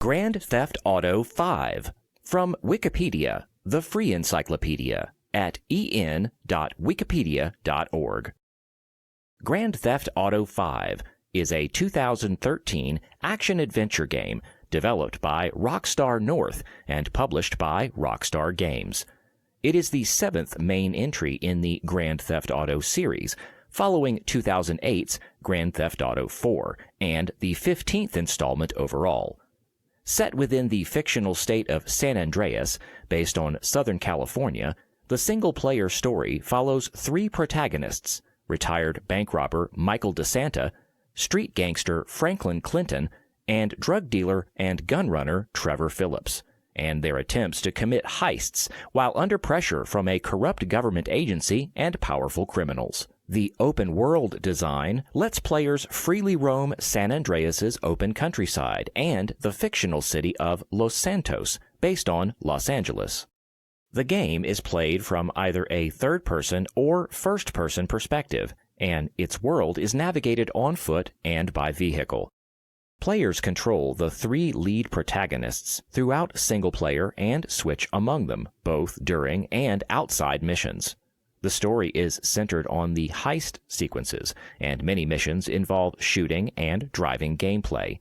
Grand Theft Auto 5 from Wikipedia, the free encyclopedia, at en.wikipedia.org. Grand Theft Auto 5 is a 2013 action-adventure game developed by Rockstar North and published by Rockstar Games. It is the seventh main entry in the Grand Theft Auto series, following 2008's Grand Theft Auto 4, and the 15th installment overall. Set within the fictional state of San Andreas, based on Southern California, the single-player story follows three protagonists: retired bank robber Michael DeSanta, street gangster Franklin Clinton, and drug dealer and gun runner Trevor Phillips, and their attempts to commit heists while under pressure from a corrupt government agency and powerful criminals. The open-world design lets players freely roam San Andreas' open countryside and the fictional city of Los Santos, based on Los Angeles. The game is played from either a third-person or first-person perspective, and its world is navigated on foot and by vehicle. Players control the three lead protagonists throughout single-player and switch among them, both during and outside missions. The story is centered on the heist sequences, and many missions involve shooting and driving gameplay.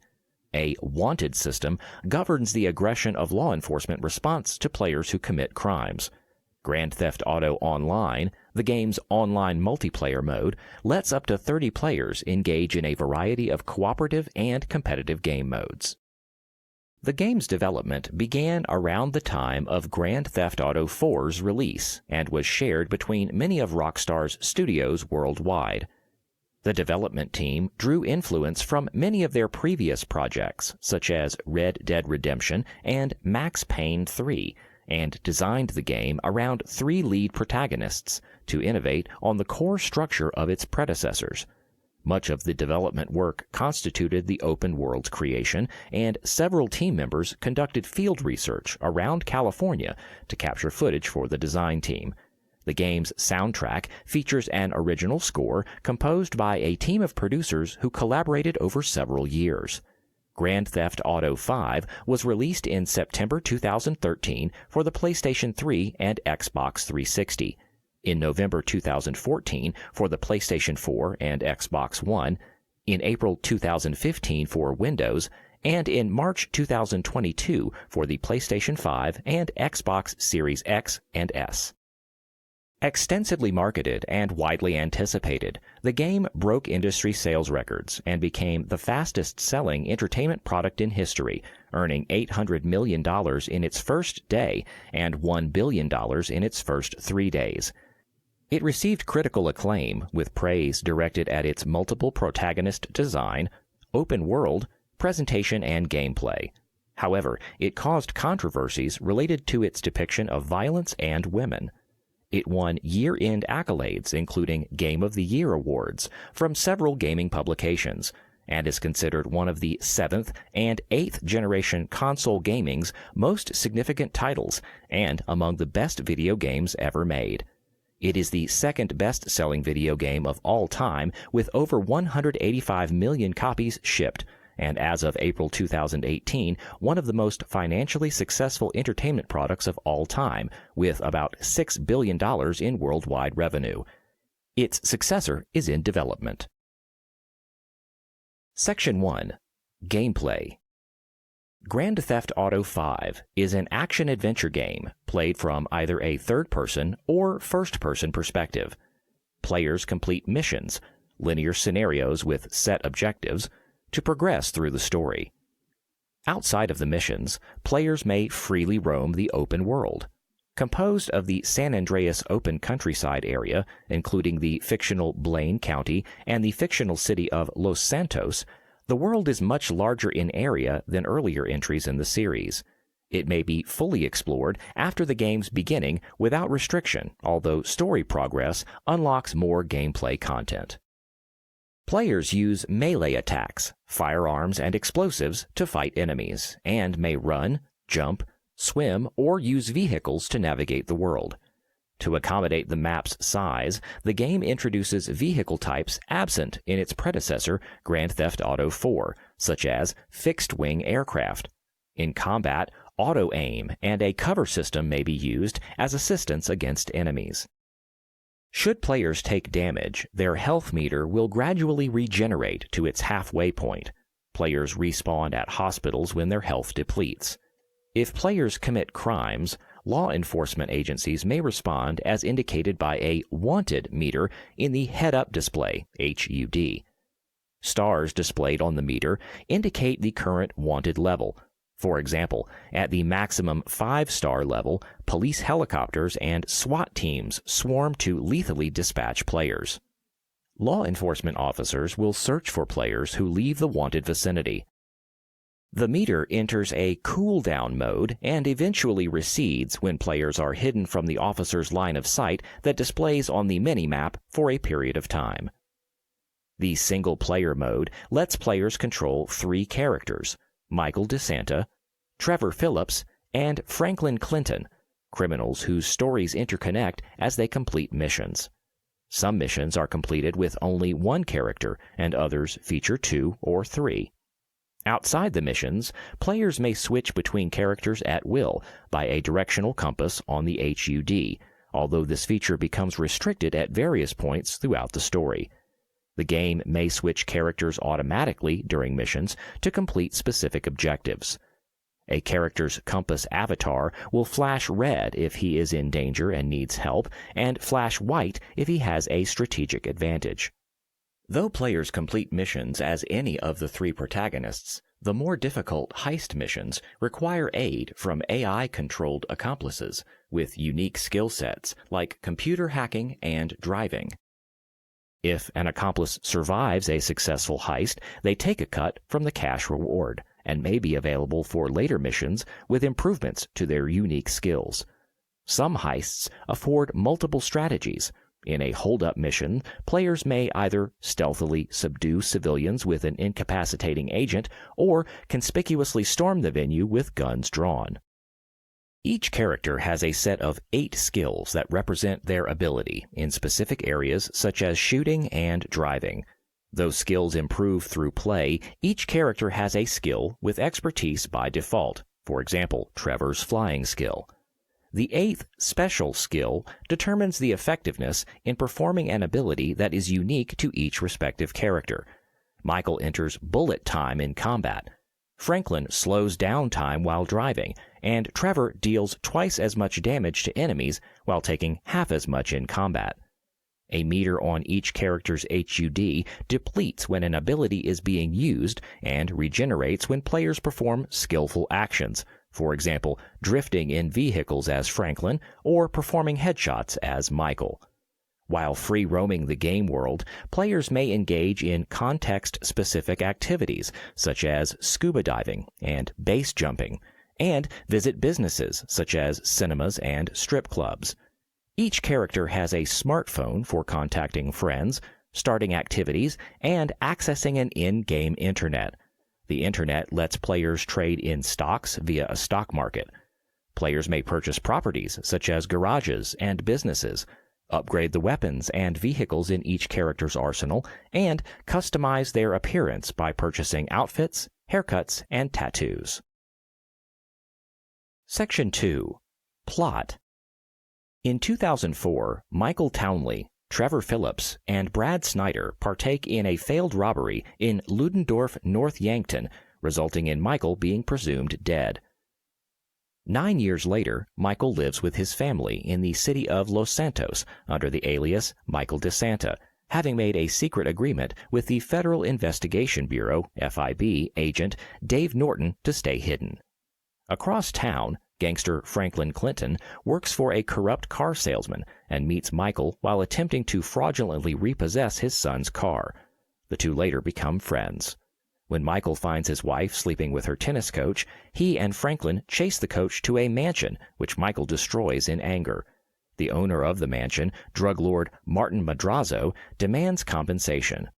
A wanted system governs the aggression of law enforcement response to players who commit crimes. Grand Theft Auto Online, the game's online multiplayer mode, lets up to 30 players engage in a variety of cooperative and competitive game modes. The game's development began around the time of Grand Theft Auto 4's release and was shared between many of Rockstar's studios worldwide. The development team drew influence from many of their previous projects, such as Red Dead Redemption and Max Payne 3, and designed the game around three lead protagonists to innovate on the core structure of its predecessors. Much of the development work constituted the open world creation, and several team members conducted field research around California to capture footage for the design team. The game's soundtrack features an original score composed by a team of producers who collaborated over several years. Grand Theft Auto 5 was released in September 2013 for the PlayStation 3 and Xbox 360. In November 2014 for the PlayStation 4 and Xbox One, in April 2015 for Windows, and in March 2022 for the PlayStation 5 and Xbox Series X and S. Extensively marketed and widely anticipated, the game broke industry sales records and became the fastest-selling entertainment product in history, earning $800 million in its first day and $1 billion in its first 3 days. It received critical acclaim, with praise directed at its multiple protagonist design, open world, presentation, and gameplay. However, it caused controversies related to its depiction of violence and women. It won year-end accolades, including Game of the Year awards, from several gaming publications, and is considered one of the 7th and 8th generation console gaming's most significant titles, and among the best video games ever made. It is the second best-selling video game of all time, with over 185 million copies shipped, and as of April 2018, one of the most financially successful entertainment products of all time, with about $6 billion in worldwide revenue. Its successor is in development. Section 1. Gameplay. Grand Theft Auto 5 is an action-adventure game played from either a third-person or first-person perspective. Players complete missions, linear scenarios with set objectives, to progress through the story. Outside of the missions, players may freely roam the open world. Composed of the San Andreas open countryside area, including the fictional Blaine County and the fictional city of Los Santos, the world is much larger in area than earlier entries in the series. It may be fully explored after the game's beginning without restriction, although story progress unlocks more gameplay content. Players use melee attacks, firearms, and explosives to fight enemies, and may run, jump, swim, or use vehicles to navigate the world. To accommodate the map's size, the game introduces vehicle types absent in its predecessor, Grand Theft Auto 4, such as fixed-wing aircraft. In combat, auto-aim and a cover system may be used as assistance against enemies. Should players take damage, their health meter will gradually regenerate to its halfway point. Players respawn at hospitals when their health depletes. If players commit crimes, law enforcement agencies may respond as indicated by a wanted meter in the head-up display, HUD. Stars displayed on the meter indicate the current wanted level. For example, at the maximum 5-star level, police helicopters and SWAT teams swarm to lethally dispatch players. Law enforcement officers will search for players who leave the wanted vicinity. The meter enters a cool-down mode and eventually recedes when players are hidden from the officer's line of sight that displays on the minimap for a period of time. The single-player mode lets players control 3 characters: Michael DeSanta, Trevor Phillips, and Franklin Clinton, criminals whose stories interconnect as they complete missions. Some missions are completed with only 1 character, and others feature 2 or 3. Outside the missions, players may switch between characters at will by a directional compass on the HUD, although this feature becomes restricted at various points throughout the story. The game may switch characters automatically during missions to complete specific objectives. A character's compass avatar will flash red if he is in danger and needs help, and flash white if he has a strategic advantage. Though players complete missions as any of the 3 protagonists, the more difficult heist missions require aid from AI-controlled accomplices with unique skill sets like computer hacking and driving. If an accomplice survives a successful heist, they take a cut from the cash reward and may be available for later missions with improvements to their unique skills. Some heists afford multiple strategies. In a hold-up mission, players may either stealthily subdue civilians with an incapacitating agent or conspicuously storm the venue with guns drawn. Each character has a set of 8 skills that represent their ability in specific areas such as shooting and driving. Though skills improve through play, each character has a skill with expertise by default, for example, Trevor's flying skill. The 8th special skill determines the effectiveness in performing an ability that is unique to each respective character. Michael enters bullet time in combat. Franklin slows down time while driving, and Trevor deals twice as much damage to enemies while taking half as much in combat. A meter on each character's HUD depletes when an ability is being used and regenerates when players perform skillful actions. For example, drifting in vehicles as Franklin or performing headshots as Michael. While free-roaming the game world, players may engage in context-specific activities such as scuba diving and base jumping, and visit businesses such as cinemas and strip clubs. Each character has a smartphone for contacting friends, starting activities, and accessing an in-game internet. The internet lets players trade in stocks via a stock market. Players may purchase properties such as garages and businesses, upgrade the weapons and vehicles in each character's arsenal, and customize their appearance by purchasing outfits, haircuts, and tattoos. Section 2. Plot. In 2004, Michael Townley, Trevor Phillips, and Brad Snyder partake in a failed robbery in Ludendorff, North Yankton, resulting in Michael being presumed dead. 9 years later, Michael lives with his family in the city of Los Santos under the alias Michael DeSanta, having made a secret agreement with the Federal Investigation Bureau, FIB, agent Dave Norton to stay hidden. Across town, gangster Franklin Clinton works for a corrupt car salesman and meets Michael while attempting to fraudulently repossess his son's car. The two later become friends. When Michael finds his wife sleeping with her tennis coach, he and Franklin chase the coach to a mansion, which Michael destroys in anger. The owner of the mansion, drug lord Martin Madrazo, demands compensation.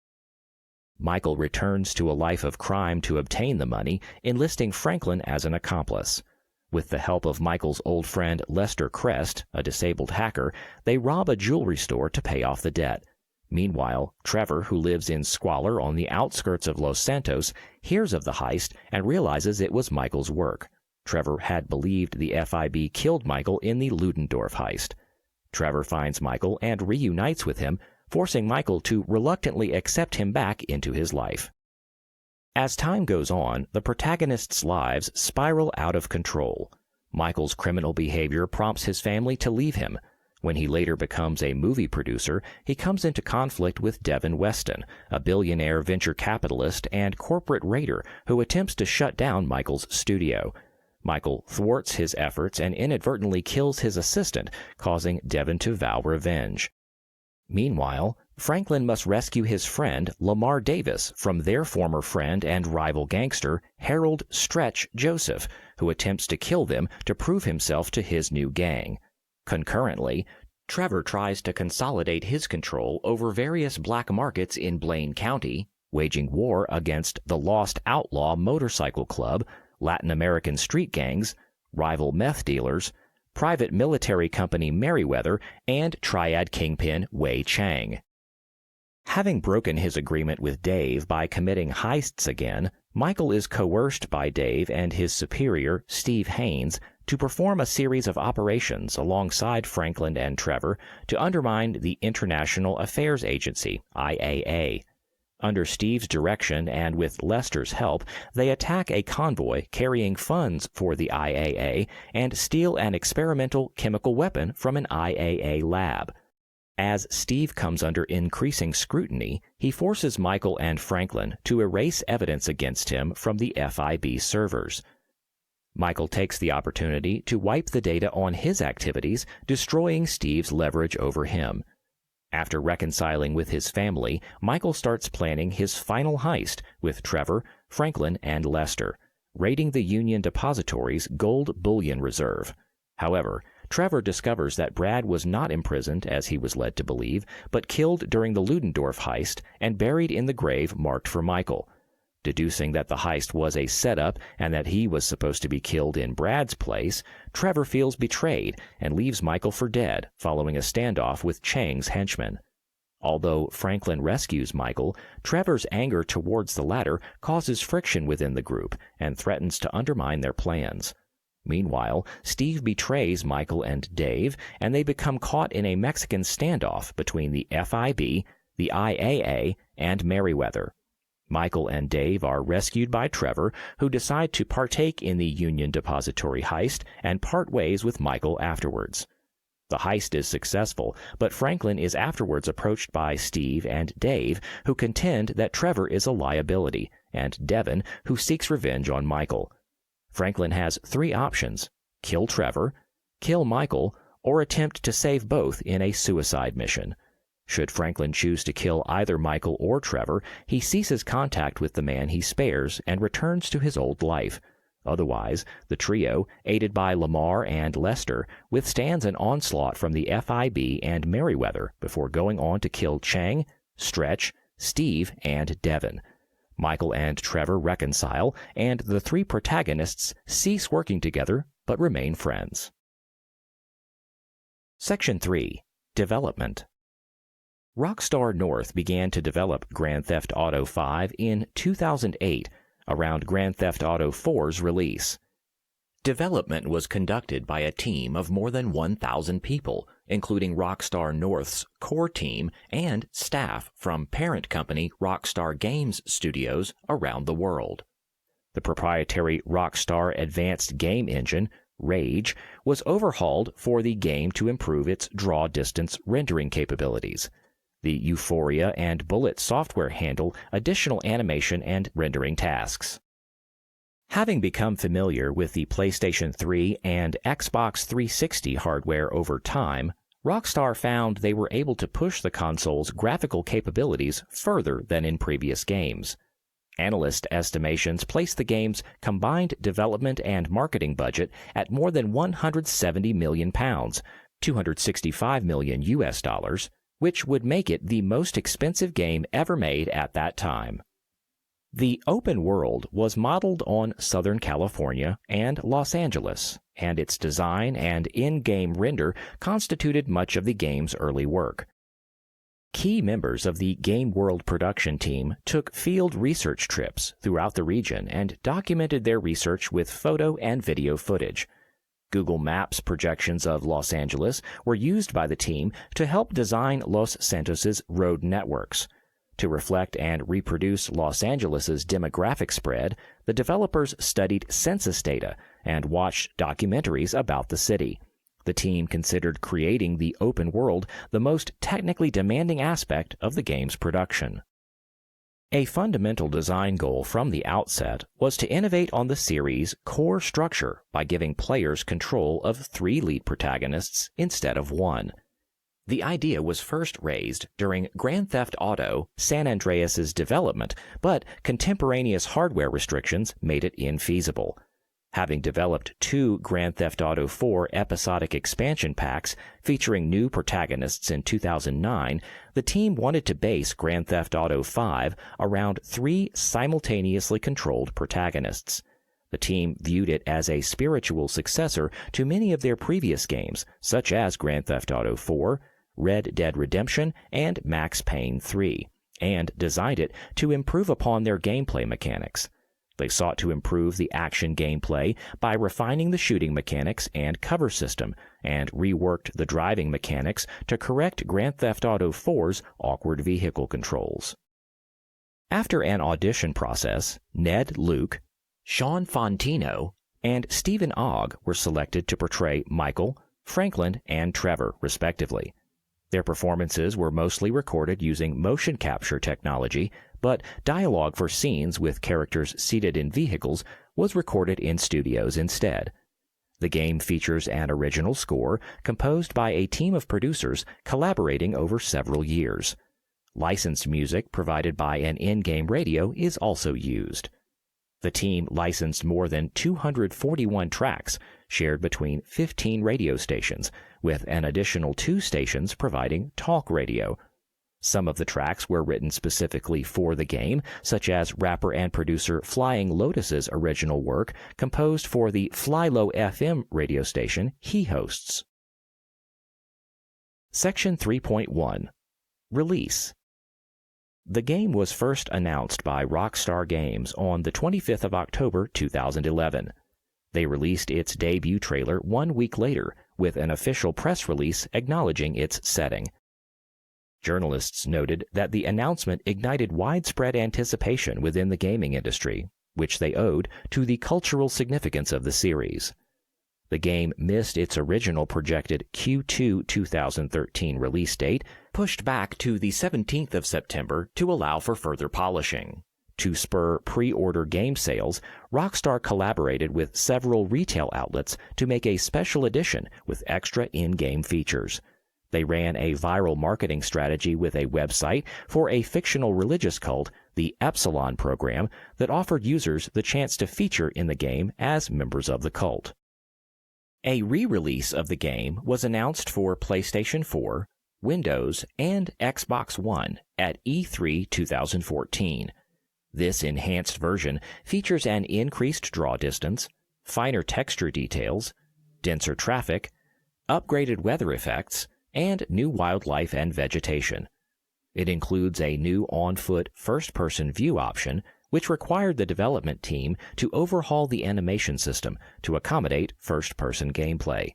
Michael returns to a life of crime to obtain the money, enlisting Franklin as an accomplice. With the help of Michael's old friend Lester Crest, a disabled hacker, they rob a jewelry store to pay off the debt. Meanwhile, Trevor, who lives in squalor on the outskirts of Los Santos, hears of the heist and realizes it was Michael's work. Trevor had believed the FIB killed Michael in the Ludendorff heist. Trevor finds Michael and reunites with him, forcing Michael to reluctantly accept him back into his life. As time goes on, the protagonists' lives spiral out of control. Michael's criminal behavior prompts his family to leave him. When he later becomes a movie producer, he comes into conflict with Devin Weston, a billionaire venture capitalist and corporate raider who attempts to shut down Michael's studio. Michael thwarts his efforts and inadvertently kills his assistant, causing Devin to vow revenge. Meanwhile, Franklin must rescue his friend Lamar Davis from their former friend and rival gangster Harold "Stretch" Joseph, who attempts to kill them to prove himself to his new gang. Concurrently, Trevor tries to consolidate his control over various black markets in Blaine County, waging war against the Lost Outlaw Motorcycle Club, Latin American street gangs, rival meth dealers, private military company Merryweather, and triad kingpin Wei Chang. Having broken his agreement with Dave by committing heists again, Michael is coerced by Dave and his superior, Steve Haynes, to perform a series of operations alongside Franklin and Trevor to undermine the International Affairs Agency, IAA. Under Steve's direction and with Lester's help, they attack a convoy carrying funds for the IAA and steal an experimental chemical weapon from an IAA lab. As Steve comes under increasing scrutiny, he forces Michael and Franklin to erase evidence against him from the FIB servers. Michael takes the opportunity to wipe the data on his activities, destroying Steve's leverage over him. After reconciling with his family, Michael starts planning his final heist with Trevor, Franklin, and Lester, raiding the Union Depository's gold bullion reserve. However, Trevor discovers that Brad was not imprisoned as he was led to believe, but killed during the Ludendorff heist and buried in the grave marked for Michael. Deducing that the heist was a setup and that he was supposed to be killed in Brad's place, Trevor feels betrayed and leaves Michael for dead following a standoff with Chang's henchmen. Although Franklin rescues Michael, Trevor's anger towards the latter causes friction within the group and threatens to undermine their plans. Meanwhile, Steve betrays Michael and Dave, and they become caught in a Mexican standoff between the FIB, the IAA, and Merryweather. Michael and Dave are rescued by Trevor, who decide to partake in the Union Depository heist and part ways with Michael afterwards. The heist is successful, but Franklin is afterwards approached by Steve and Dave, who contend that Trevor is a liability, and Devin, who seeks revenge on Michael. Franklin has three options: kill Trevor, kill Michael, or attempt to save both in a suicide mission. Should Franklin choose to kill either Michael or Trevor, he ceases contact with the man he spares and returns to his old life. Otherwise, the trio, aided by Lamar and Lester, withstands an onslaught from the FIB and Merryweather before going on to kill Chang, Stretch, Steve, and Devin. Michael and Trevor reconcile, and the three protagonists cease working together but remain friends. Section 3. Development. Rockstar North began to develop Grand Theft Auto V in 2008, around Grand Theft Auto 4's release. Development was conducted by a team of more than 1,000 people, including Rockstar North's core team and staff from parent company Rockstar Games studios around the world. The proprietary Rockstar Advanced Game Engine, Rage, was overhauled for the game to improve its draw distance rendering capabilities. The Euphoria and Bullet software handle additional animation and rendering tasks. Having become familiar with the PlayStation 3 and Xbox 360 hardware over time, Rockstar found they were able to push the console's graphical capabilities further than in previous games. Analyst estimations place the game's combined development and marketing budget at more than £170 million, $265 million US, which would make it the most expensive game ever made at that time. The open world was modeled on Southern California and Los Angeles, and its design and in-game render constituted much of the game's early work. Key members of the Game World production team took field research trips throughout the region and documented their research with photo and video footage. Google Maps projections of Los Angeles were used by the team to help design Los Santos's road networks. To reflect and reproduce Los Angeles's demographic spread, the developers studied census data and watched documentaries about the city. The team considered creating the open world the most technically demanding aspect of the game's production. A fundamental design goal from the outset was to innovate on the series' core structure by giving players control of 3 lead protagonists instead of 1. The idea was first raised during Grand Theft Auto San Andreas's development, but contemporaneous hardware restrictions made it infeasible. Having developed 2 Grand Theft Auto 4 episodic expansion packs featuring new protagonists in 2009, the team wanted to base Grand Theft Auto 5 around 3 simultaneously controlled protagonists. The team viewed it as a spiritual successor to many of their previous games, such as Grand Theft Auto 4, Red Dead Redemption, and Max Payne 3, and designed it to improve upon their gameplay mechanics. They sought to improve the action gameplay by refining the shooting mechanics and cover system, and reworked the driving mechanics to correct Grand Theft Auto 4's awkward vehicle controls. After an audition process, Ned Luke, Sean Fontino, and Stephen Ogg were selected to portray Michael, Franklin, and Trevor, respectively. Their performances were mostly recorded using motion capture technology, but dialogue for scenes with characters seated in vehicles was recorded in studios instead. The game features an original score composed by a team of producers collaborating over several years. Licensed music provided by an in-game radio is also used. The team licensed more than 241 tracks, shared between 15 radio stations, with an additional 2 stations providing talk radio. Some of the tracks were written specifically for the game, such as rapper and producer Flying Lotus's original work composed for the Fly Low FM radio station he hosts. Section 3.1 Release. The game was first announced by Rockstar Games on the 25th of October 2011. They released its debut trailer 1 week later with an official press release acknowledging its setting. Journalists noted that the announcement ignited widespread anticipation within the gaming industry, which they owed to the cultural significance of the series. The game missed its original projected Q2 2013 release date, pushed back to the 17th of September to allow for further polishing. To spur pre-order game sales, Rockstar collaborated with several retail outlets to make a special edition with extra in-game features. They ran a viral marketing strategy with a website for a fictional religious cult, the Epsilon program, that offered users the chance to feature in the game as members of the cult. A re-release of the game was announced for PlayStation 4, Windows, and Xbox One at E3 2014. This enhanced version features an increased draw distance, finer texture details, denser traffic, upgraded weather effects, and new wildlife and vegetation. It includes a new on-foot first-person view option, which required the development team to overhaul the animation system to accommodate first-person gameplay.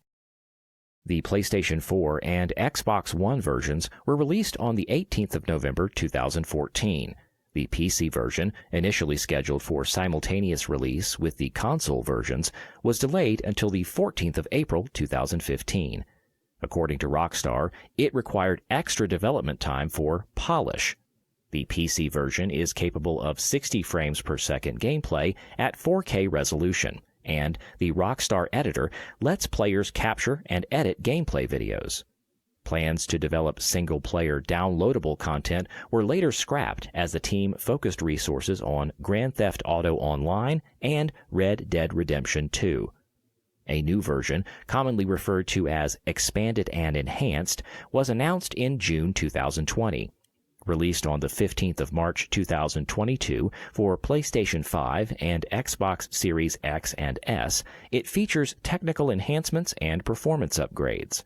The PlayStation 4 and Xbox One versions were released on the 18th of November 2014. The PC version, initially scheduled for simultaneous release with the console versions, was delayed until the 14th of April 2015. According to Rockstar, it required extra development time for polish. The PC version is capable of 60 frames per second gameplay at 4K resolution, and the Rockstar editor lets players capture and edit gameplay videos. Plans to develop single-player downloadable content were later scrapped as the team focused resources on Grand Theft Auto Online and Red Dead Redemption 2. A new version, commonly referred to as Expanded and Enhanced, was announced in June 2020. Released on the 15th of March 2022 for PlayStation 5 and Xbox Series X and S, it features technical enhancements and performance upgrades.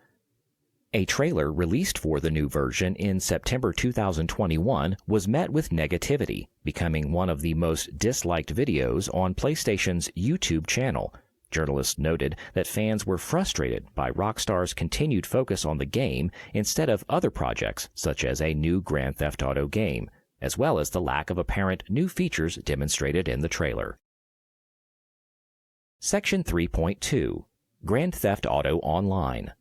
A trailer released for the new version in September 2021 was met with negativity, becoming one of the most disliked videos on PlayStation's YouTube channel. Journalists noted that fans were frustrated by Rockstar's continued focus on the game instead of other projects, such as a new Grand Theft Auto game, as well as the lack of apparent new features demonstrated in the trailer. Section 3.2 Grand Theft Auto Online.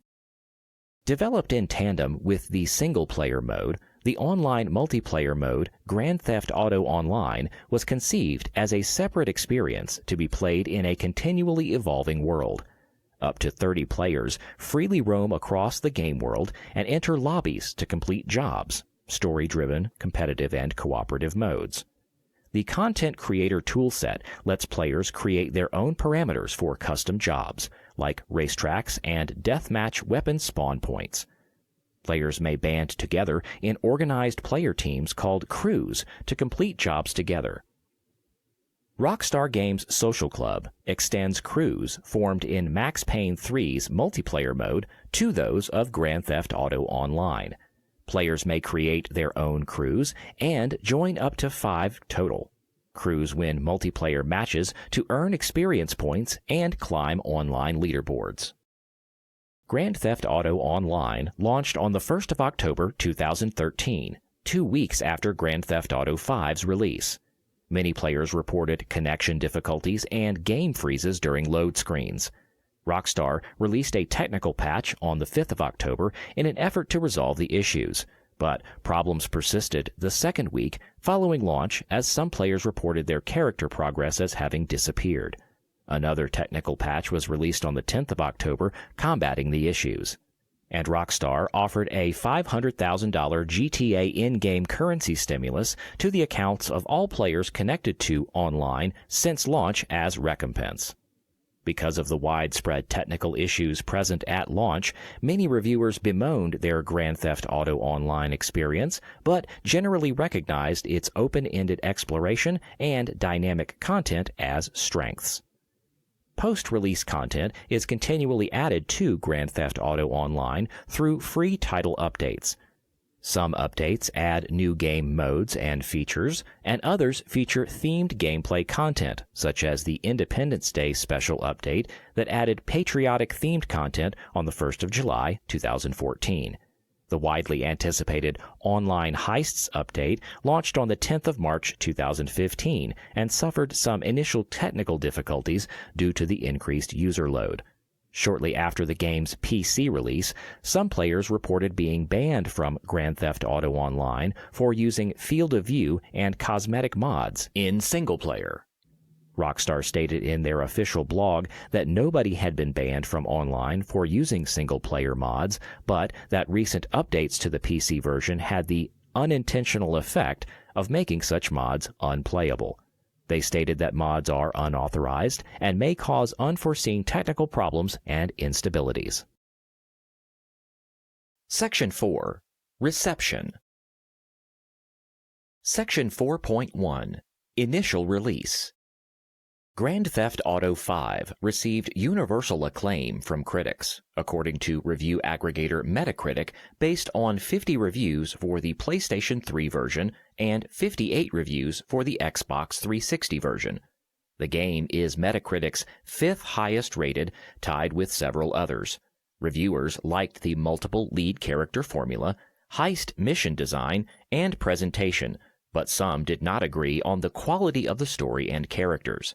Developed in tandem with the single-player mode, the online multiplayer mode Grand Theft Auto Online was conceived as a separate experience to be played in a continually evolving world. Up to 30 players freely roam across the game world and enter lobbies to complete jobs, story-driven, competitive, and cooperative modes. The Content Creator toolset lets players create their own parameters for custom jobs, like racetracks and deathmatch weapon spawn points. Players may band together in organized player teams called crews to complete jobs together. Rockstar Games Social Club extends crews formed in Max Payne 3's multiplayer mode to those of Grand Theft Auto Online. Players may create their own crews and join up to 5 total. Crews win multiplayer matches to earn experience points and climb online leaderboards. Grand Theft Auto Online launched on the 1st of October 2013, 2 weeks after Grand Theft Auto V's release. Many players reported connection difficulties and game freezes during load screens. Rockstar released a technical patch on the 5th of October in an effort to resolve the issues, but problems persisted the second week following launch as some players reported their character progress as having disappeared. Another technical patch was released on the 10th of October, combating the issues. And Rockstar offered a $500,000 GTA in-game currency stimulus to the accounts of all players connected to online since launch as recompense. Because of the widespread technical issues present at launch, many reviewers bemoaned their Grand Theft Auto Online experience, but generally recognized its open-ended exploration and dynamic content as strengths. Post-release content is continually added to Grand Theft Auto Online through free title updates. Some updates add new game modes and features, and others feature themed gameplay content, such as the Independence Day special update that added patriotic-themed content on the 1st of July 2014. The widely anticipated Online Heists update launched on the 10th of March 2015 and suffered some initial technical difficulties due to the increased user load. Shortly after the game's PC release, some players reported being banned from Grand Theft Auto Online for using field of view and cosmetic mods in single player. Rockstar stated in their official blog that nobody had been banned from online for using single-player mods, but that recent updates to the PC version had the unintentional effect of making such mods unplayable. They stated that mods are unauthorized and may cause unforeseen technical problems and instabilities. Section 4. Reception. Section 4.1. Initial release. Grand Theft Auto V received universal acclaim from critics, according to review aggregator Metacritic, based on 50 reviews for the PlayStation 3 version and 58 reviews for the Xbox 360 version. The game is Metacritic's 5th highest rated, tied with several others. Reviewers liked the multiple lead character formula, heist mission design, and presentation, but some did not agree on the quality of the story and characters.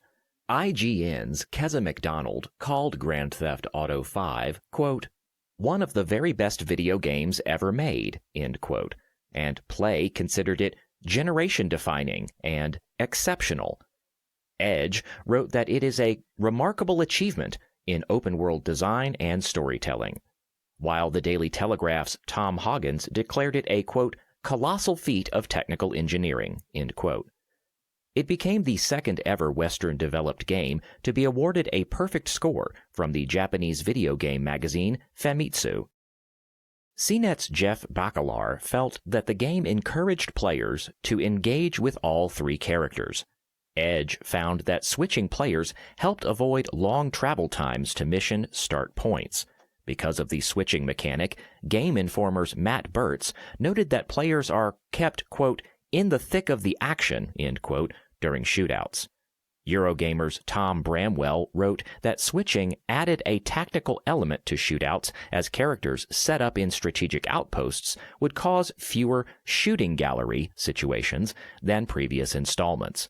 IGN's Keza McDonald called Grand Theft Auto V, quote, one of the very best video games ever made, end quote, and Play considered it generation-defining and exceptional. Edge wrote that it is a remarkable achievement in open-world design and storytelling, while the Daily Telegraph's Tom Hoggins declared it a, quote, colossal feat of technical engineering, end quote. It became the second-ever Western-developed game to be awarded a perfect score from the Japanese video game magazine Famitsu. CNET's Jeff Bakalar felt that the game encouraged players to engage with all 3 characters. Edge found that switching players helped avoid long travel times to mission start points. Because of the switching mechanic, Game Informer's Matt Burtz noted that players are kept, quote, in the thick of the action, end quote, during shootouts. Eurogamer's Tom Bramwell wrote that switching added a tactical element to shootouts as characters set up in strategic outposts would cause fewer shooting gallery situations than previous installments.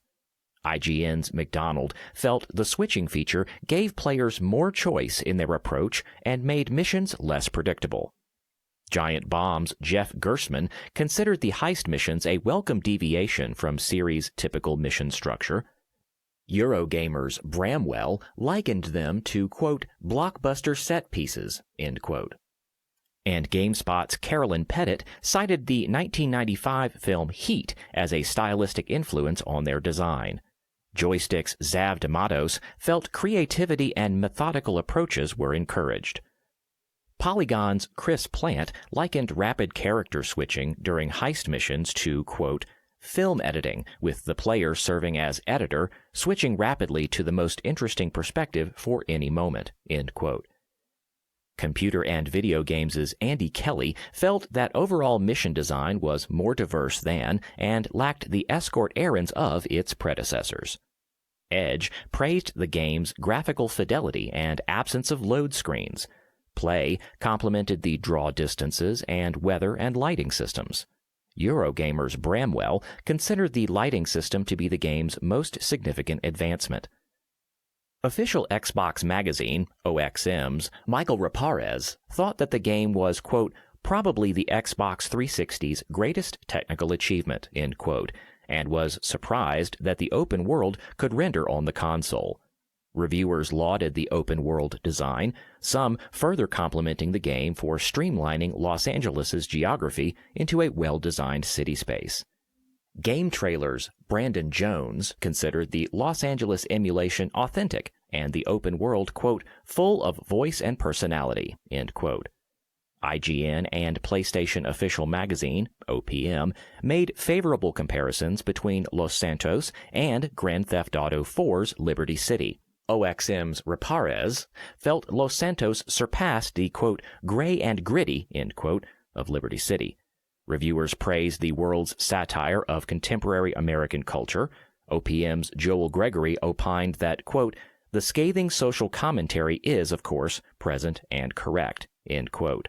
IGN's McDonald felt the switching feature gave players more choice in their approach and made missions less predictable. Giant Bomb's Jeff Gersman considered the heist missions a welcome deviation from series' typical mission structure. Eurogamer's Bramwell likened them to, quote, blockbuster set pieces, end quote. And GameSpot's Carolyn Pettit cited the 1995 film Heat as a stylistic influence on their design. Joystick's Zav D'Amatos felt creativity and methodical approaches were encouraged. Polygon's Chris Plant likened rapid character switching during heist missions to, quote, film editing, with the player serving as editor, switching rapidly to the most interesting perspective for any moment, end quote. Computer and Video Games' Andy Kelly felt that overall mission design was more diverse than and lacked the escort errands of its predecessors. Edge praised the game's graphical fidelity and absence of load screens. Play complimented the draw distances and weather and lighting systems. Eurogamer's Bramwell considered the lighting system to be the game's most significant advancement. Official Xbox magazine, OXM's, Michael Raparez thought that the game was, quote, probably the Xbox 360's greatest technical achievement, end quote, and was surprised that the open world could render on the console. Reviewers lauded the open-world design, some further complimenting the game for streamlining Los Angeles' geography into a well-designed city space. Game Trailer's Brandon Jones considered the Los Angeles emulation authentic and the open world, quote, full of voice and personality, end quote. IGN and PlayStation Official Magazine, OPM, made favorable comparisons between Los Santos and Grand Theft Auto 4's Liberty City. OXM's Raparez felt Los Santos surpassed the, quote, gray and gritty, end quote, of Liberty City. Reviewers praised the world's satire of contemporary American culture. OPM's Joel Gregory opined that, quote, the scathing social commentary is, of course, present and correct, end quote.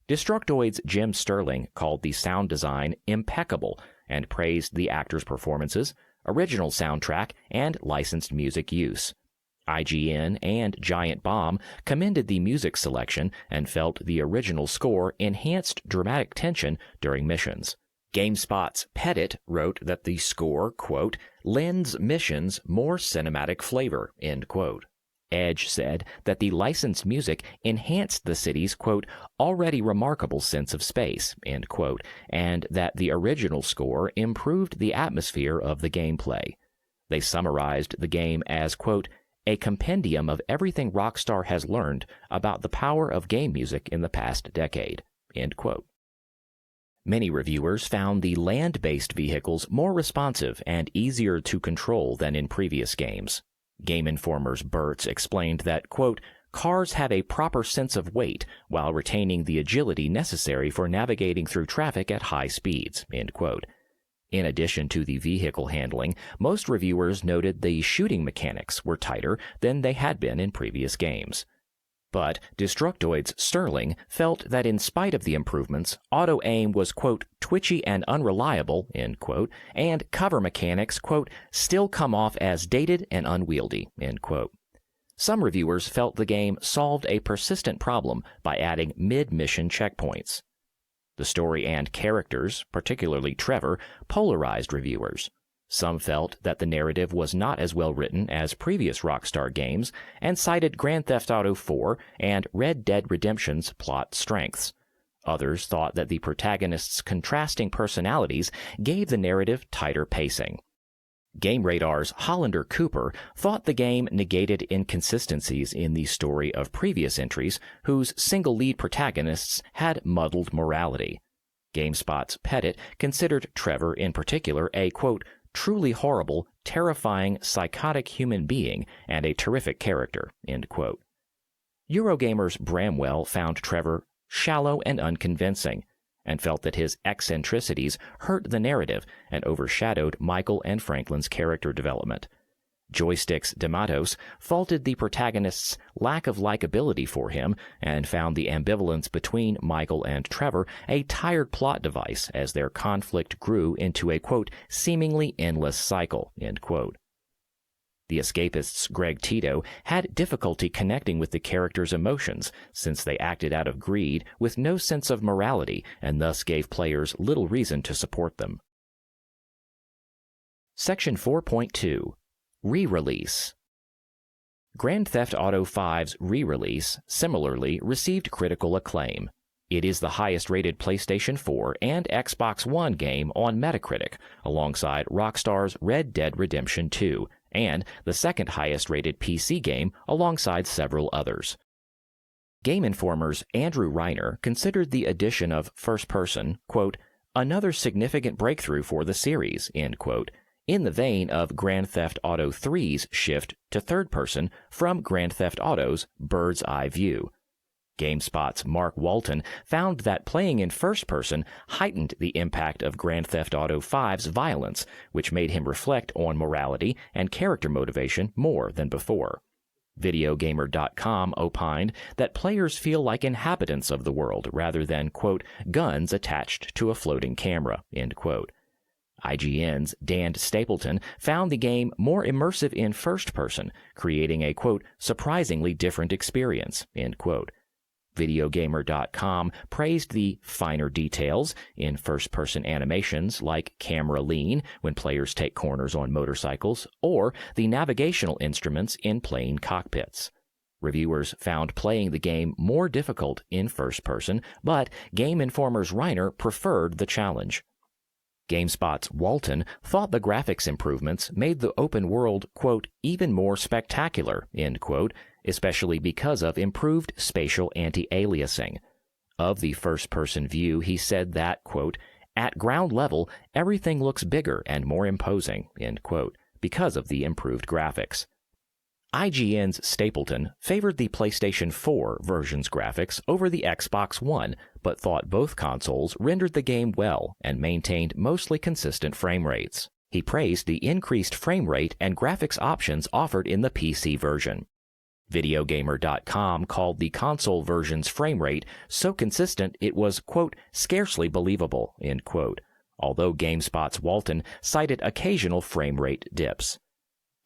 Destructoid's Jim Sterling called the sound design impeccable and praised the actors' performances, original soundtrack, and licensed music use. IGN and Giant Bomb commended the music selection and felt the original score enhanced dramatic tension during missions. GameSpot's Pettit wrote that the score, quote, lends missions more cinematic flavor, end quote. Edge said that the licensed music enhanced the city's, quote, already remarkable sense of space, end quote, and that the original score improved the atmosphere of the gameplay. They summarized the game as, quote, a compendium of everything Rockstar has learned about the power of game music in the past decade, end quote. Many reviewers found the land-based vehicles more responsive and easier to control than in previous games. Game Informer's Burtz explained that, quote, cars have a proper sense of weight while retaining the agility necessary for navigating through traffic at high speeds, end quote. In addition to the vehicle handling, most reviewers noted the shooting mechanics were tighter than they had been in previous games. But Destructoid's Sterling felt that in spite of the improvements, auto-aim was, quote, twitchy and unreliable, end quote, and cover mechanics, quote, still come off as dated and unwieldy, end quote. Some reviewers felt the game solved a persistent problem by adding mid-mission checkpoints. The story and characters, particularly Trevor, polarized reviewers. Some felt that the narrative was not as well written as previous Rockstar games and cited Grand Theft Auto 4 and Red Dead Redemption's plot strengths. Others thought that the protagonists' contrasting personalities gave the narrative tighter pacing. GameRadar's Hollander Cooper thought the game negated inconsistencies in the story of previous entries whose single lead protagonists had muddled morality. GameSpot's Pettit considered Trevor in particular a, quote, truly horrible, terrifying, psychotic human being and a terrific character, end quote. Eurogamer's Bramwell found Trevor shallow and unconvincing, and felt that his eccentricities hurt the narrative and overshadowed Michael and Franklin's character development. Joysticks Dematos faulted the protagonist's lack of likability for him and found the ambivalence between Michael and Trevor a tired plot device as their conflict grew into a, quote, seemingly endless cycle, end quote. The Escapists' Greg Tito had difficulty connecting with the characters' emotions since they acted out of greed with no sense of morality and thus gave players little reason to support them. Section 4.2 Re-release. Grand Theft Auto V's re-release similarly received critical acclaim. It is the highest-rated PlayStation 4 and Xbox One game on Metacritic, alongside Rockstar's Red Dead Redemption 2, and the second highest-rated PC game alongside several others. Game Informer's Andrew Reiner considered the addition of first-person, quote, another significant breakthrough for the series, end quote, in the vein of Grand Theft Auto 3's shift to third-person from Grand Theft Auto's bird's eye view. GameSpot's Mark Walton found that playing in first-person heightened the impact of Grand Theft Auto V's violence, which made him reflect on morality and character motivation more than before. Videogamer.com opined that players feel like inhabitants of the world rather than, quote, guns attached to a floating camera, end quote. IGN's Dan Stapleton found the game more immersive in first person, creating a, quote, surprisingly different experience, end quote. Videogamer.com praised the finer details in first-person animations like camera lean when players take corners on motorcycles, or the navigational instruments in plane cockpits. Reviewers found playing the game more difficult in first person, but Game Informer's Reiner preferred the challenge. GameSpot's Walton thought the graphics improvements made the open world, quote, even more spectacular, end quote, especially because of improved spatial anti-aliasing. Of the first-person view, he said that, quote, at ground level, everything looks bigger and more imposing, end quote, because of the improved graphics. IGN's Stapleton favored the PlayStation 4 version's graphics over the Xbox One, but thought both consoles rendered the game well and maintained mostly consistent frame rates. He praised the increased frame rate and graphics options offered in the PC version. Videogamer.com called the console version's frame rate so consistent it was, quote, scarcely believable, end quote, although GameSpot's Walton cited occasional frame rate dips.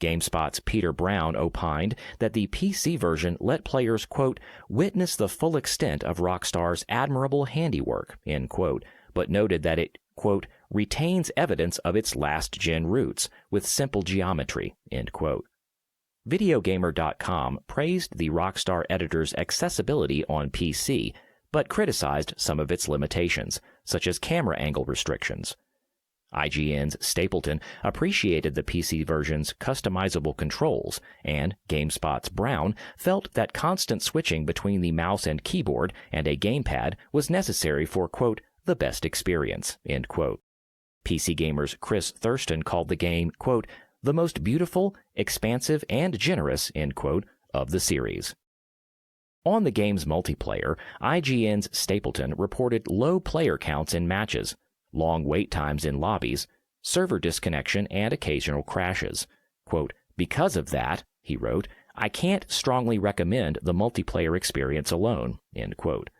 GameSpot's Peter Brown opined that the PC version let players, quote, witness the full extent of Rockstar's admirable handiwork, end quote, but noted that it, quote, retains evidence of its last-gen roots with simple geometry, end quote. Videogamer.com praised the Rockstar editor's accessibility on PC, but criticized some of its limitations, such as camera angle restrictions. IGN's Stapleton appreciated the PC version's customizable controls, and GameSpot's Brown felt that constant switching between the mouse and keyboard and a gamepad was necessary for, quote, the best experience, end quote. PC Gamer's Chris Thurston called the game, quote, the most beautiful, expansive, and generous, end quote, of the series. On the game's multiplayer, IGN's Stapleton reported low player counts in matches, long wait times in lobbies, server disconnection, and occasional crashes. Quote, because of that, he wrote, I can't strongly recommend the multiplayer experience alone, end quote.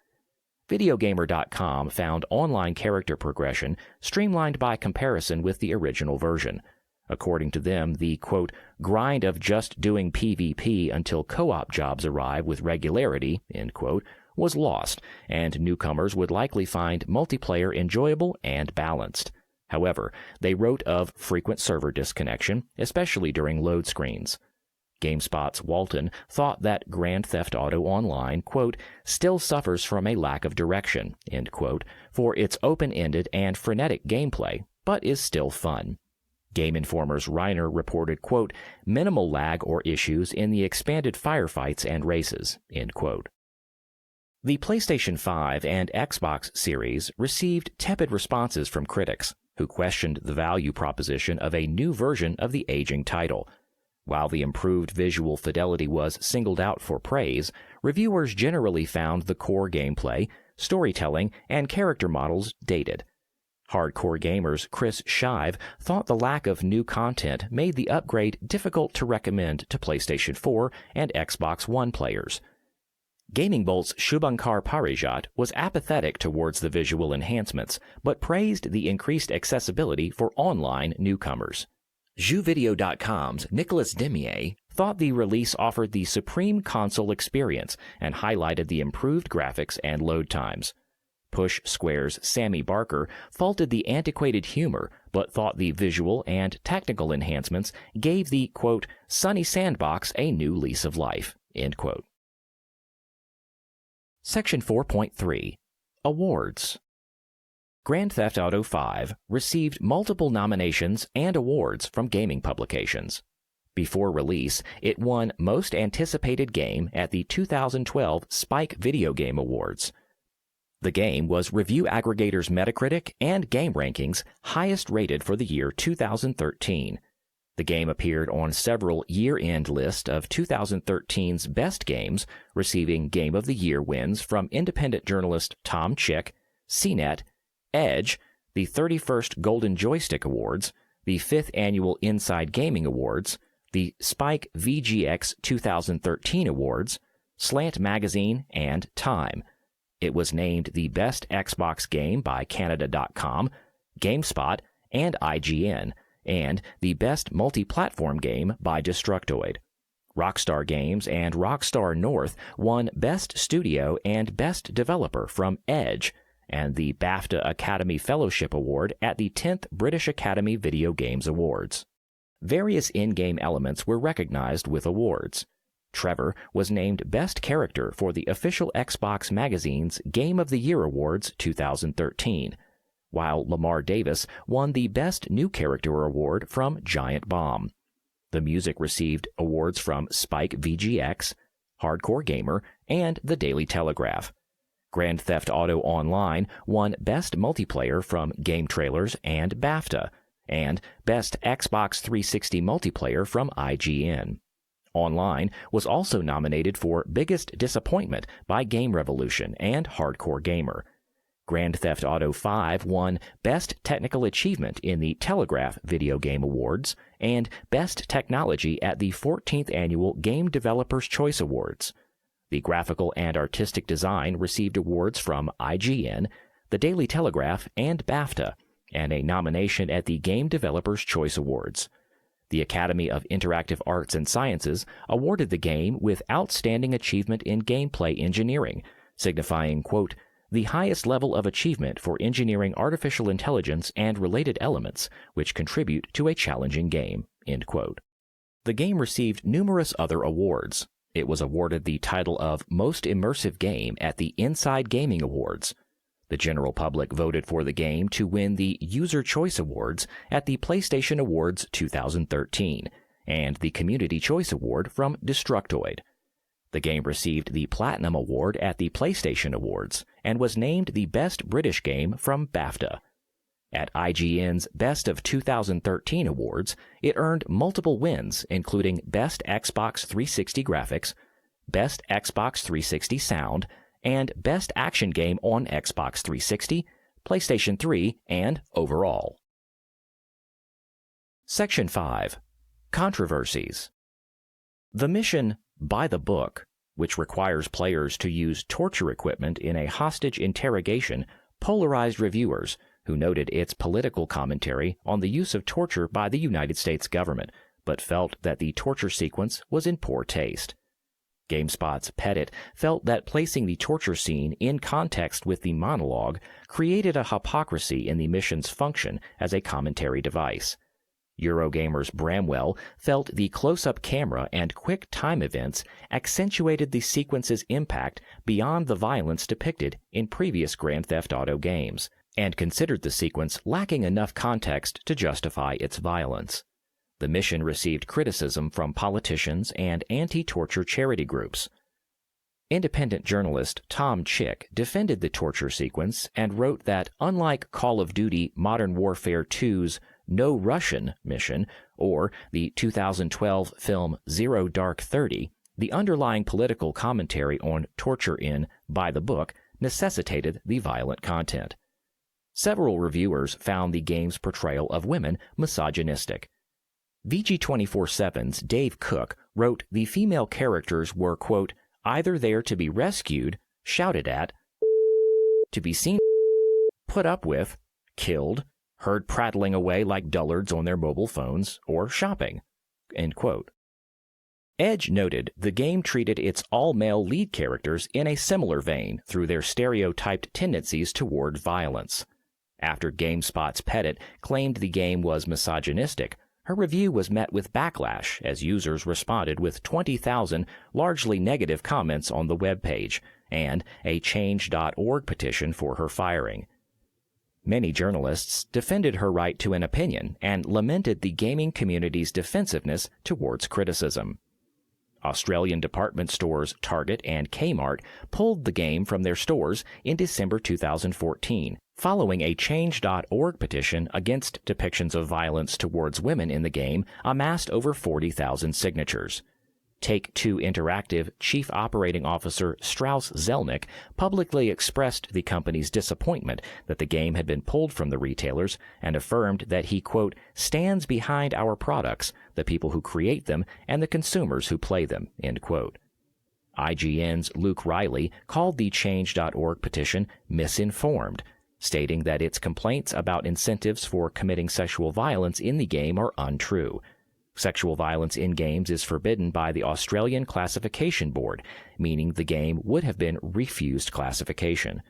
Videogamer.com found online character progression streamlined by comparison with the original version. According to them, the, quote, grind of just doing PvP until co-op jobs arrive with regularity, end quote, was lost, and newcomers would likely find multiplayer enjoyable and balanced. However, they wrote of frequent server disconnection, especially during load screens. GameSpot's Walton thought that Grand Theft Auto Online, quote, still suffers from a lack of direction, end quote, for its open-ended and frenetic gameplay, but is still fun. Game Informer's Reiner reported, quote, minimal lag or issues in the expanded firefights and races, end quote. The PlayStation 5 and Xbox series received tepid responses from critics, who questioned the value proposition of a new version of the aging title. While the improved visual fidelity was singled out for praise, reviewers generally found the core gameplay, storytelling, and character models dated. Hardcore gamers Chris Shive thought the lack of new content made the upgrade difficult to recommend to PlayStation 4 and Xbox One players. Gaming Bolt's Shubhankar Parijat was apathetic towards the visual enhancements, but praised the increased accessibility for online newcomers. JuVideo.com's Nicolas Demier thought the release offered the supreme console experience and highlighted the improved graphics and load times. Push Square's Sammy Barker faulted the antiquated humor, but thought the visual and technical enhancements gave the, quote, sunny sandbox a new lease of life, end quote. Section 4.3 Awards. Grand Theft Auto V received multiple nominations and awards from gaming publications. Before release, it won Most Anticipated Game at the 2012 Spike Video Game Awards. The game was review aggregators Metacritic and GameRankings' highest rated for the year 2013. The game appeared on several year-end lists of 2013's best games, receiving Game of the Year wins from independent journalist Tom Chick, CNET, Edge, the 31st Golden Joystick Awards, the 5th Annual Inside Gaming Awards, the Spike VGX 2013 Awards, Slant Magazine, and Time. It was named the best Xbox game by Canada.com, GameSpot, and IGN, and the best multi-platform game by Destructoid. Rockstar Games and Rockstar North won Best Studio and Best Developer from Edge, and the BAFTA Academy Fellowship Award at the 10th British Academy Video Games Awards. Various in-game elements were recognized with awards. Trevor was named Best Character for the official Xbox Magazine's Game of the Year Awards 2013, while Lamar Davis won the Best New Character Award from Giant Bomb. The music received awards from Spike VGX, Hardcore Gamer, and The Daily Telegraph. Grand Theft Auto Online won Best Multiplayer from Game Trailers and BAFTA, and Best Xbox 360 Multiplayer from IGN. Online was also nominated for Biggest Disappointment by Game Revolution and Hardcore Gamer. Grand Theft Auto V won Best Technical Achievement in the Telegraph Video Game Awards and Best Technology at the 14th Annual Game Developers' Choice Awards. The graphical and artistic design received awards from IGN, The Daily Telegraph, and BAFTA, and a nomination at the Game Developers' Choice Awards. The Academy of Interactive Arts and Sciences awarded the game with Outstanding Achievement in Gameplay Engineering, signifying, quote, the highest level of achievement for engineering artificial intelligence and related elements which contribute to a challenging game, end quote. The game received numerous other awards. It was awarded the title of Most Immersive Game at the Inside Gaming Awards. The general public voted for the game to win the User Choice Awards at the PlayStation Awards 2013 and the Community Choice Award from Destructoid. The game received the Platinum Award at the PlayStation Awards and was named the Best British Game from BAFTA. At IGN's Best of 2013 Awards, it earned multiple wins, including Best Xbox 360 Graphics, Best Xbox 360 Sound, and Best Action Game on Xbox 360, PlayStation 3, and Overall. Section 5. Controversies. The mission, By the Book, which requires players to use torture equipment in a hostage interrogation, polarized reviewers, who noted its political commentary on the use of torture by the United States government, but felt that the torture sequence was in poor taste. GameSpot's Pettit felt that placing the torture scene in context with the monologue created a hypocrisy in the mission's function as a commentary device. Eurogamer's Bramwell felt the close-up camera and quick time events accentuated the sequence's impact beyond the violence depicted in previous Grand Theft Auto games, and considered the sequence lacking enough context to justify its violence. The mission received criticism from politicians and anti-torture charity groups. Independent journalist Tom Chick defended the torture sequence and wrote that, unlike Call of Duty Modern Warfare 2's No Russian mission or the 2012 film Zero Dark 30, the underlying political commentary on torture in By the Book necessitated the violent content. Several reviewers found the game's portrayal of women misogynistic. VG247's Dave Cook wrote the female characters were, quote, either there to be rescued, shouted at, to be seen, put up with, killed, heard prattling away like dullards on their mobile phones, or shopping, end quote. Edge noted the game treated its all-male lead characters in a similar vein through their stereotyped tendencies toward violence. After GameSpot's Pettit claimed the game was misogynistic, her review was met with backlash as users responded with 20,000 largely negative comments on the webpage and a Change.org petition for her firing. Many journalists defended her right to an opinion and lamented the gaming community's defensiveness towards criticism. Australian department stores Target and Kmart pulled the game from their stores in December 2014, following a Change.org petition against depictions of violence towards women in the game amassed over 40,000 signatures. Take-Two Interactive Chief Operating Officer Strauss Zelnick publicly expressed the company's disappointment that the game had been pulled from the retailers and affirmed that he, quote, stands behind our products, the people who create them, and the consumers who play them, end quote. IGN's Luke Riley called the Change.org petition misinformed, stating that its complaints about incentives for committing sexual violence in the game are untrue. Sexual violence in games is forbidden by the Australian Classification Board, meaning the game would have been refused classification.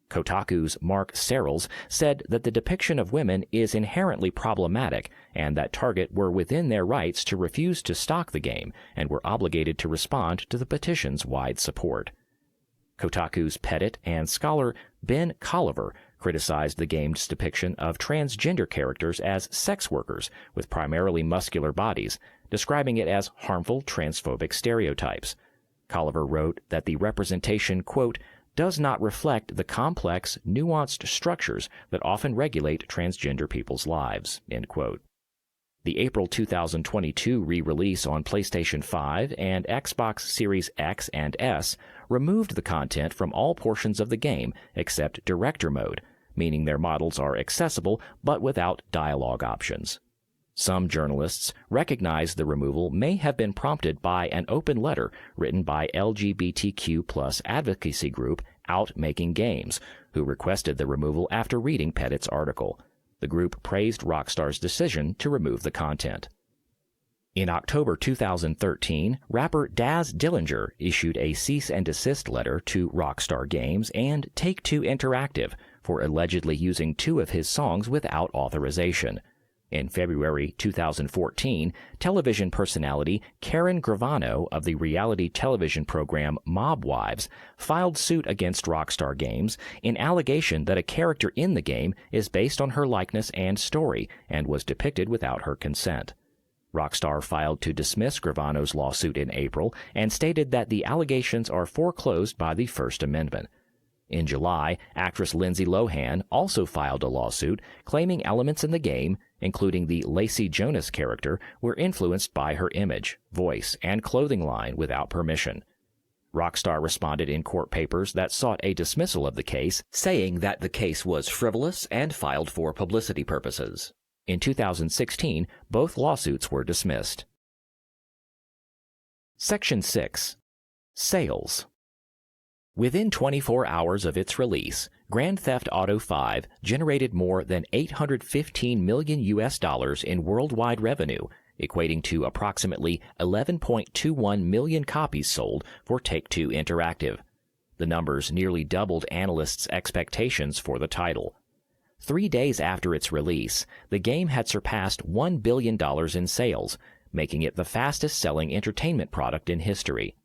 Kotaku's Mark Serrels said that the depiction of women is inherently problematic and that Target were within their rights to refuse to stock the game and were obligated to respond to the petition's wide support. Kotaku's Pettit and scholar Ben Colliver criticized the game's depiction of transgender characters as sex workers with primarily muscular bodies, describing it as harmful transphobic stereotypes. Colliver wrote that the representation, quote, does not reflect the complex, nuanced structures that often regulate transgender people's lives, end quote. The April 2022 re-release on PlayStation 5 and Xbox Series X and S removed the content from all portions of the game except Director Mode, meaning their models are accessible but without dialogue options. Some journalists recognize the removal may have been prompted by an open letter written by LGBTQ+ advocacy group Out Making Games, who requested the removal after reading Pettit's article. The group praised Rockstar's decision to remove the content. In October 2013, rapper Daz Dillinger issued a cease and desist letter to Rockstar Games and Take-Two Interactive for allegedly using two of his songs without authorization. In February 2014, television personality Karen Gravano of the reality television program Mob Wives filed suit against Rockstar Games in allegation that a character in the game is based on her likeness and story and was depicted without her consent. Rockstar filed to dismiss Gravano's lawsuit in April and stated that the allegations are foreclosed by the First Amendment. In July, actress Lindsay Lohan also filed a lawsuit claiming elements in the game, including the Lacey Jonas character, were influenced by her image, voice, and clothing line without permission. Rockstar responded in court papers that sought a dismissal of the case, saying that the case was frivolous and filed for publicity purposes. In 2016, both lawsuits were dismissed. Section 6. Sales. Within 24 hours of its release, Grand Theft Auto V generated more than $815 million in worldwide revenue, equating to approximately 11.21 million copies sold for Take-Two Interactive. The numbers nearly doubled analysts' expectations for the title. 3 days after its release, the game had surpassed $1 billion in sales, making it the fastest-selling entertainment product in history.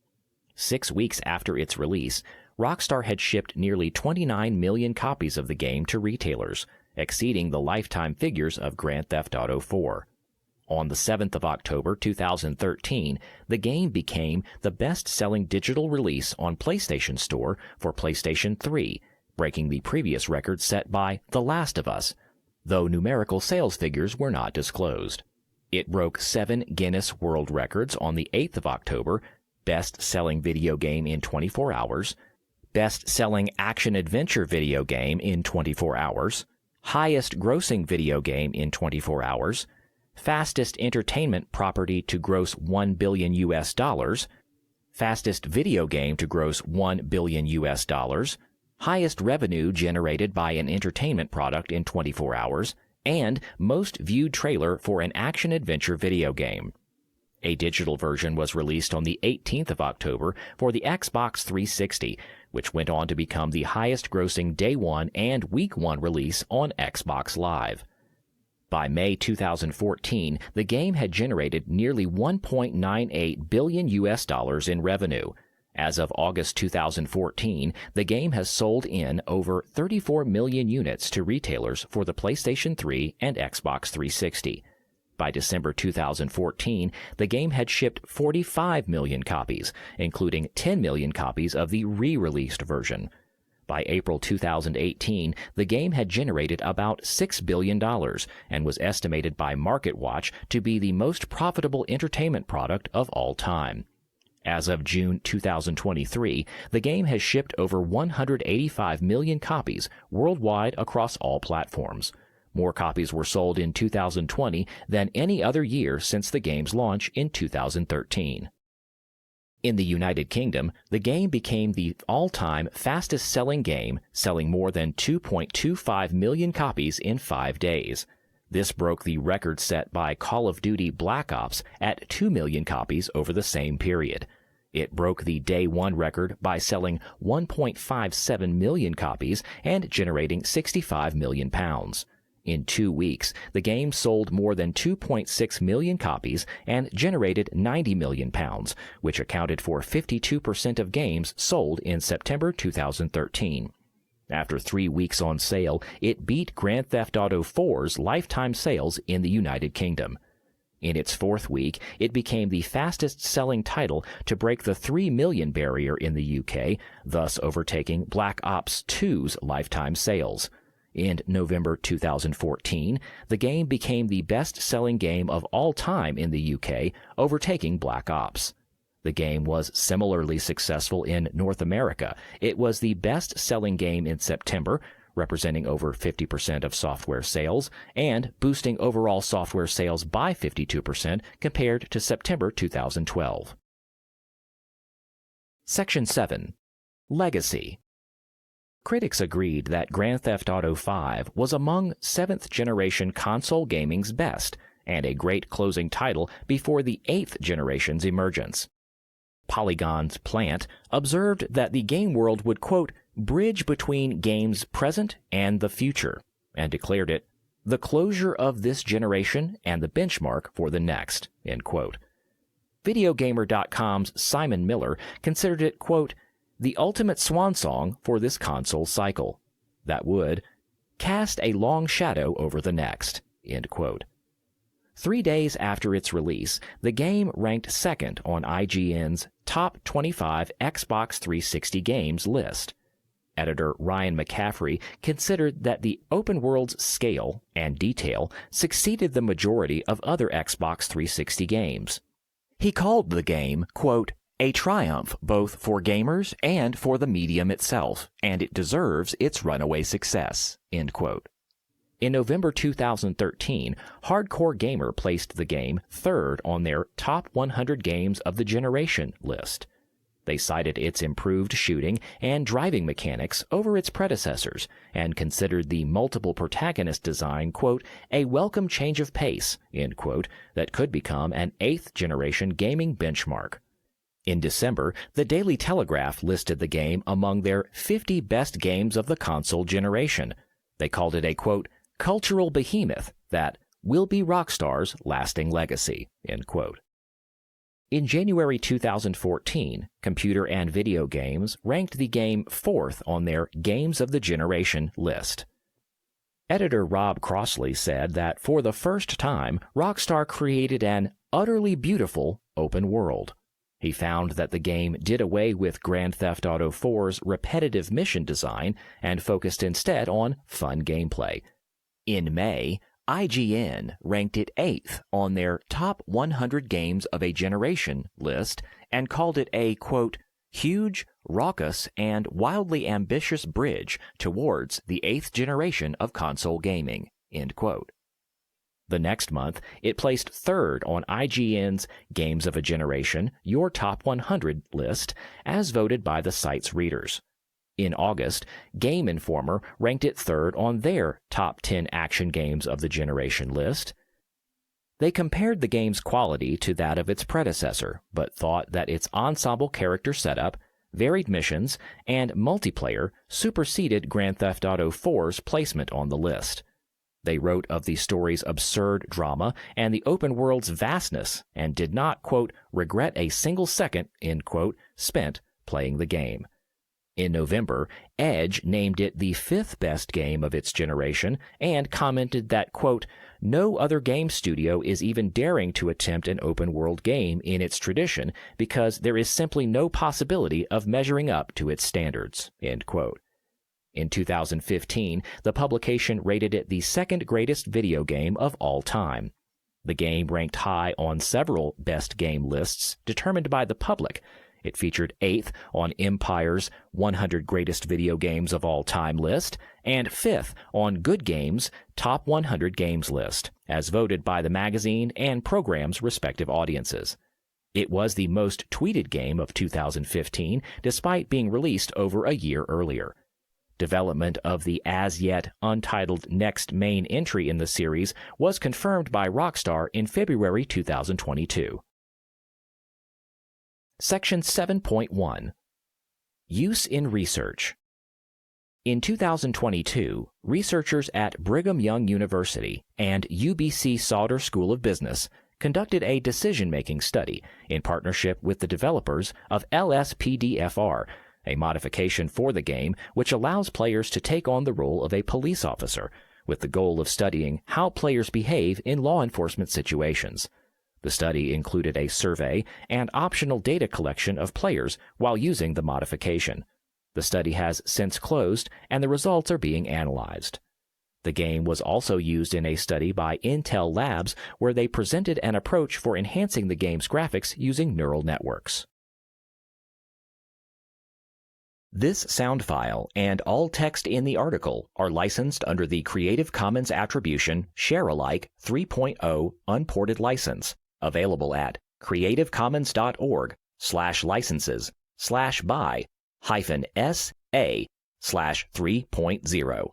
6 weeks after its release, Rockstar had shipped nearly 29 million copies of the game to retailers, exceeding the lifetime figures of Grand Theft Auto IV. On the 7th of October 2013, the game became the best-selling digital release on PlayStation Store for PlayStation 3, breaking the previous record set by The Last of Us. though numerical sales figures were not disclosed. It broke 7 Guinness World Records on the 8th of October, best-selling video game in 24 hours, best-selling action-adventure video game in 24 hours, highest-grossing video game in 24 hours, fastest entertainment property to gross $1 billion US, fastest video game to gross $1 billion US, highest revenue generated by an entertainment product in 24 hours, and most viewed trailer for an action-adventure video game. A digital version was released on the 18th of October for the Xbox 360, which went on to become the highest-grossing Day 1 and Week 1 release on Xbox Live. By May 2014, the game had generated nearly $1.98 billion US in revenue. As of August 2014, the game has sold in over 34 million units to retailers for the PlayStation 3 and Xbox 360. By December 2014, the game had shipped 45 million copies, including 10 million copies of the re-released version. By April 2018, the game had generated about $6 billion and was estimated by MarketWatch to be the most profitable entertainment product of all time. As of June 2023, the game has shipped over 185 million copies worldwide across all platforms. More copies were sold in 2020 than any other year since the game's launch in 2013. In the United Kingdom, the game became the all-time fastest-selling game, selling more than 2.25 million copies in 5 days. This broke the record set by Call of Duty Black Ops at 2 million copies over the same period. It broke the Day 1 record by selling 1.57 million copies and generating £65 million. In 2 weeks, the game sold more than 2.6 million copies and generated £90 million, which accounted for 52% of games sold in September 2013. After 3 weeks on sale, it beat Grand Theft Auto 4's lifetime sales in the United Kingdom. In its 4th week, it became the fastest-selling title to break the 3 million barrier in the UK, thus overtaking Black Ops 2's lifetime sales. In November 2014, the game became the best-selling game of all time in the UK, overtaking Black Ops. The game was similarly successful in North America. It was the best-selling game in September, representing over 50% of software sales, and boosting overall software sales by 52% compared to September 2012. Section 7. Legacy. Critics agreed that Grand Theft Auto V was among 7th-generation console gaming's best, and a great closing title before the 8th generation's emergence. Polygon's Plant observed that the game world would, quote, bridge between games present and the future, and declared it the closure of this generation and the benchmark for the next, end quote. Videogamer.com's Simon Miller considered it, quote, the ultimate swan song for this console cycle that would cast a long shadow over the next, end quote. 3 days after its release, the game ranked 2nd on IGN's Top 25 Xbox 360 Games list. Editor Ryan McCaffrey considered that the open world's scale and detail succeeded the majority of other Xbox 360 games. He called the game, quote, a triumph both for gamers and for the medium itself, and it deserves its runaway success, end quote. In November 2013, Hardcore Gamer placed the game 3rd on their Top 100 Games of the Generation list. They cited its improved shooting and driving mechanics over its predecessors, and considered the multiple protagonist design, quote, a welcome change of pace, end quote, that could become an 8th-generation gaming benchmark. In December, the Daily Telegraph listed the game among their 50 best games of the console generation. They called it a, quote, cultural behemoth that will be Rockstar's lasting legacy, end quote. In January 2014, Computer and Video Games ranked the game 4th on their Games of the Generation list. Editor Rob Crossley said that for the first time, Rockstar created an utterly beautiful open world. He found that the game did away with Grand Theft Auto 4's repetitive mission design and focused instead on fun gameplay. In May, IGN ranked it 8th on their Top 100 Games of a Generation list and called it a, quote, huge, raucous, and wildly ambitious bridge towards the 8th generation of console gaming, end quote. The next month, it placed 3rd on IGN's Games of a Generation, Your Top 100 list, as voted by the site's readers. In August, Game Informer ranked it 3rd on their Top 10 Action Games of the Generation list. They compared the game's quality to that of its predecessor, but thought that its ensemble character setup, varied missions, and multiplayer superseded Grand Theft Auto 4's placement on the list. They wrote of the story's absurd drama and the open world's vastness and did not, quote, regret a single second, end quote, spent playing the game. In November, Edge named it the 5th best game of its generation and commented that, quote, no other game studio is even daring to attempt an open-world game in its tradition because there is simply no possibility of measuring up to its standards, end quote. In 2015, the publication rated it the 2nd greatest video game of all time. The game ranked high on several best game lists determined by the public. It featured 8th on Empire's 100 Greatest Video Games of All Time list and 5th on Good Games' Top 100 Games list, as voted by the magazine and program's respective audiences. It was the most tweeted game of 2015, despite being released over a year earlier. Development of the as-yet untitled next main entry in the series was confirmed by Rockstar in February 2022. Section 7.1. Use in Research. In 2022, researchers at Brigham Young University and UBC Sauder School of Business conducted a decision-making study in partnership with the developers of LSPDFR, a modification for the game which allows players to take on the role of a police officer, with the goal of studying how players behave in law enforcement situations. The study included a survey and optional data collection of players while using the modification. The study has since closed, and the results are being analyzed. The game was also used in a study by Intel Labs where they presented an approach for enhancing the game's graphics using neural networks. This sound file and all text in the article are licensed under the Creative Commons Attribution Share-alike 3.0 Unported License, available at creativecommons.org/licenses/by-SA/3.0.